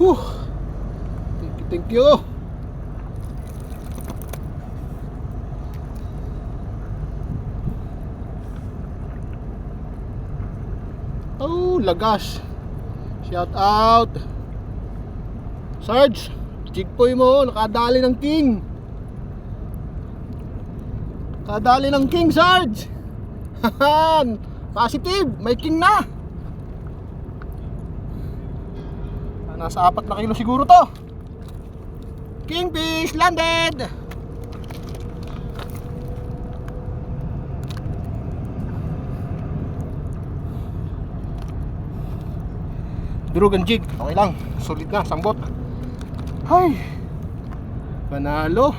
Whew. Thank you. Oh, lagas. Shout out Sarge, jigpoy mo, nakadali ng king. Nakadali ng king, Sarge. Positive, may king na. Nasa 4 na kilo siguro to. Kingfish landed. Durog and jig, okay lang. Solid na, sambot. Hay, panalo.